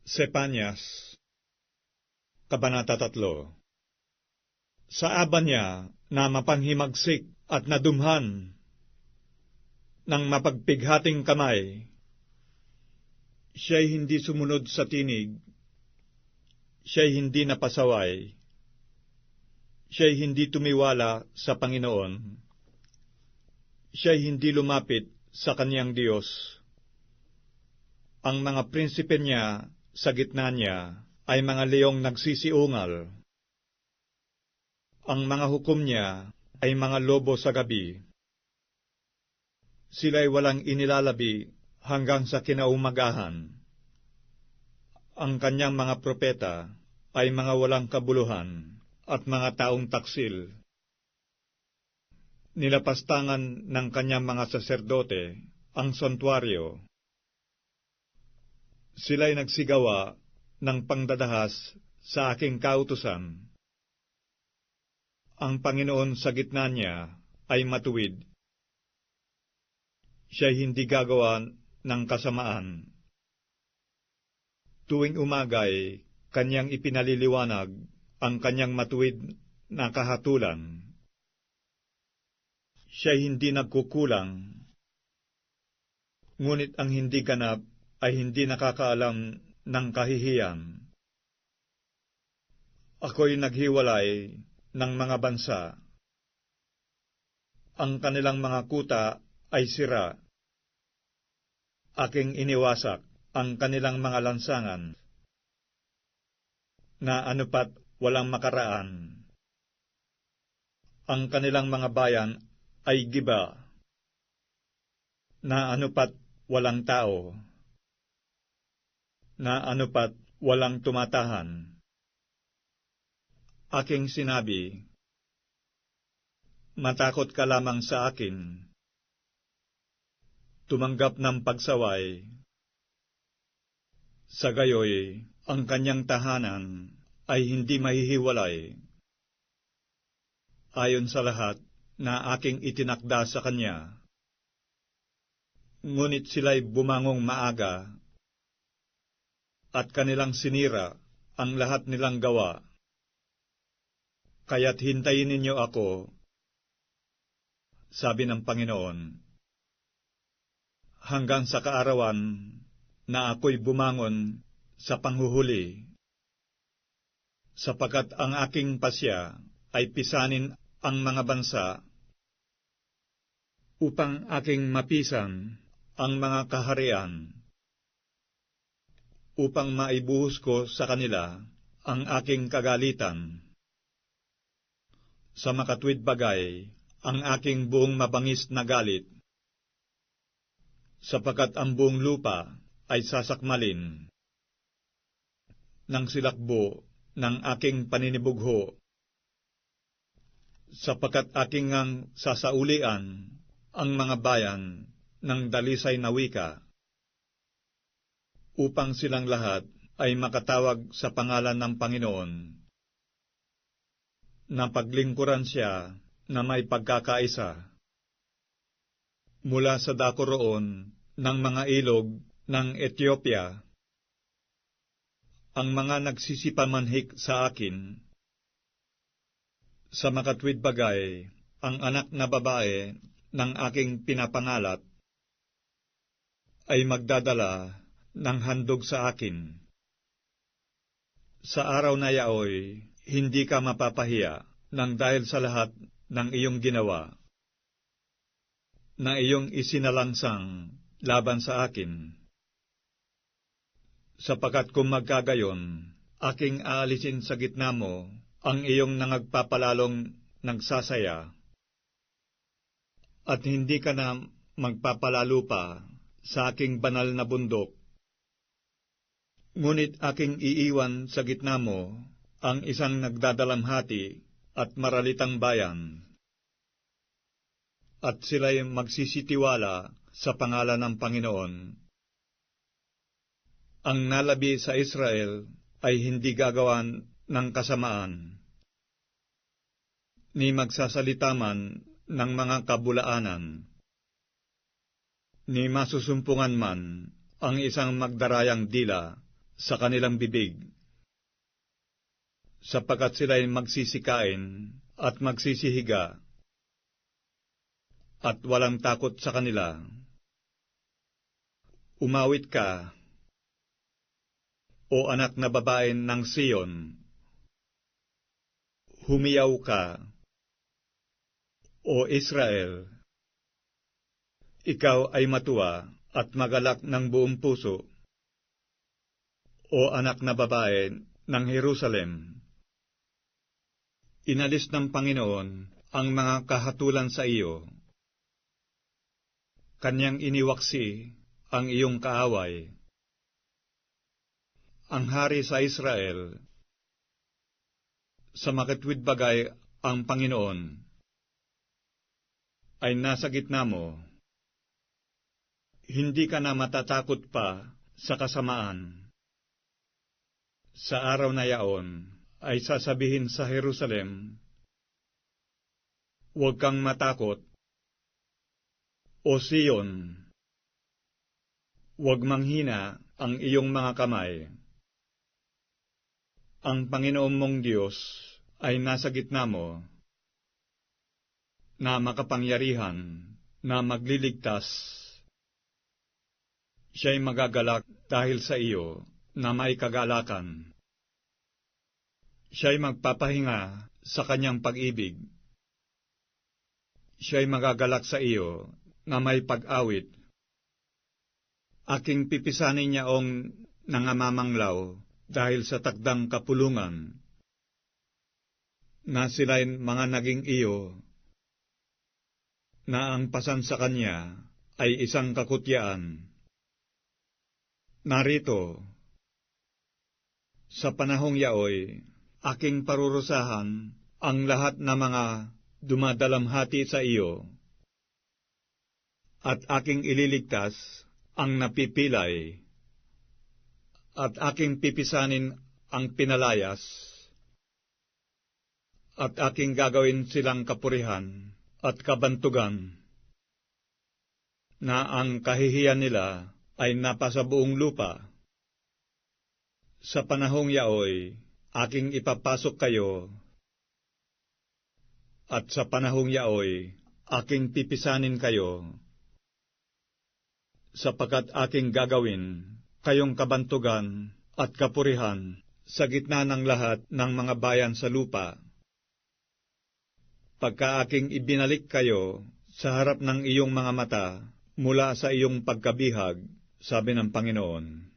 Sepanyas, Kabanata 3. Sa aba niya na mapanhimagsik at nadumhan ng mapagpighating kamay, siya'y hindi sumunod sa tinig, siya'y hindi napasaway, siya'y hindi tumiwala sa Panginoon, siya'y hindi lumapit sa kaniyang Diyos. Ang mga prinsipe niya sa gitna niya ay mga leong nagsisiungal. Ang mga hukom niya ay mga lobo sa gabi. Sila'y walang inilalabi hanggang sa kinaumagahan. Ang kanyang mga propeta ay mga walang kabuluhan at mga taong taksil. Nilapastangan ng kanyang mga saserdote ang santuaryo. Sila'y nagsigawa ng pangdadahas sa aking kautusan. Ang Panginoon sa gitna niya ay matuwid. Siya'y hindi gagawa ng kasamaan. Tuwing umagay, kanyang ipinaliliwanag ang kanyang matuwid na kahatulan. Siya'y hindi nagkukulang, ngunit ang hindi ganap ay hindi nakakaalam ng kahihiyan. Ako'y naghiwalay ng mga bansa. Ang kanilang mga kuta ay sira. Aking iniwasak ang kanilang mga lansangan, na anupat walang makaraan. Ang kanilang mga bayan ay giba, na anupat walang tao, na anupat walang tumatahan. Aking sinabi, matakot ka lamang sa akin. Tumanggap ng pagsaway. Sa gayoy, ang kanyang tahanan ay hindi mahihiwalay. Ayon sa lahat na aking itinakda sa kanya. Ngunit sila'y bumangong maaga, at kanilang sinira ang lahat nilang gawa. Kaya't hintayin ninyo ako, sabi ng Panginoon, hanggang sa kaarawan na ako'y bumangon sa panghuhuli, sapagkat ang aking pasya ay pisanin ang mga bansa, upang aking mapisan ang mga kaharian, upang maibuhos ko sa kanila ang aking kagalitan. Sa makatwid bagay, ang aking buong mabangis na galit, sapagkat ang buong lupa ay sasakmalin ng silakbo ng aking paninibugho, sapagkat aking ngang sasaulian ang mga bayan ng dalisay na wika, upang silang lahat ay makatawag sa pangalan ng Panginoon, na paglingkuran siya na may pagkakaisa. Mula sa dako roon ng mga ilog ng Ethiopia, ang mga nagsisipamanhik sa akin. Sa makatwid bagay, ang anak na babae ng aking pinapangalat ay magdadala ng handog sa akin. Sa araw na yaoy, hindi ka mapapahiya nang dahil sa lahat ng iyong ginawa, na iyong isinalangsang laban sa akin. Sapagkat kung magkagayon, aking aalisin sa gitna mo ang iyong nangagpapalalong nagsasaya, at hindi ka na magpapalalo pa sa aking banal na bundok. Ngunit aking iiwan sa gitna mo ang isang nagdadalamhati at maralitang bayan, at sila'y magsisitiwala sa pangalan ng Panginoon. Ang nalabi sa Israel ay hindi gagawan ng kasamaan, ni magsasalita man ng mga kabulaanan, ni masusumpungan man ang isang magdarayang dila sa kanilang bibig, sapagkat sila'y magsisikain at magsisihiga, at walang takot sa kanila. Umawit ka, o anak na babae ng Siyon. Humiyaw ka, o Israel. Ikaw ay matuwa at magalak ng buong puso, o anak na babae ng Jerusalem. Inalis ng Panginoon ang mga kahatulan sa iyo. Kanyang iniwaksi ang iyong kaaway. Ang hari sa Israel, sa makitwid bagay ang Panginoon, ay nasa gitna mo. Hindi ka na matatakot pa sa kasamaan. Sa araw na yaon ay sasabihin sa Jerusalem, huwag kang matakot, o Siyon, huwag manghina ang iyong mga kamay. Ang Panginoon mong Diyos ay nasa gitna mo, na makapangyarihan, na magliligtas. Siya'y magagalak dahil sa iyo na may kagalakan. Siya'y magpapahinga sa kanyang pag-ibig. Siya'y magagalak sa iyo na may pag-awit. Aking pipisanin niyaong nangamamanglaw dahil sa takdang kapulungan, na sila'y mga naging iyo, na ang pasan sa kanya ay isang kakutyaan. Narito, sa panahong yaoy, aking parurusahan ang lahat na mga dumadalamhati sa iyo, at aking ililigtas ang napipilay, at aking pipisanin ang pinalayas, at aking gagawin silang kapurihan at kabantugan, na ang kahihiyan nila ay napasa buong lupa. Sa panahong yaoy, aking ipapasok kayo, at sa panahong yaoy, aking pipisanin kayo, sapagkat aking gagawin kayong kabantugan at kapurihan sa gitna ng lahat ng mga bayan sa lupa. Pagka aking ibinalik kayo sa harap ng iyong mga mata mula sa iyong pagkabihag, sabi ng Panginoon.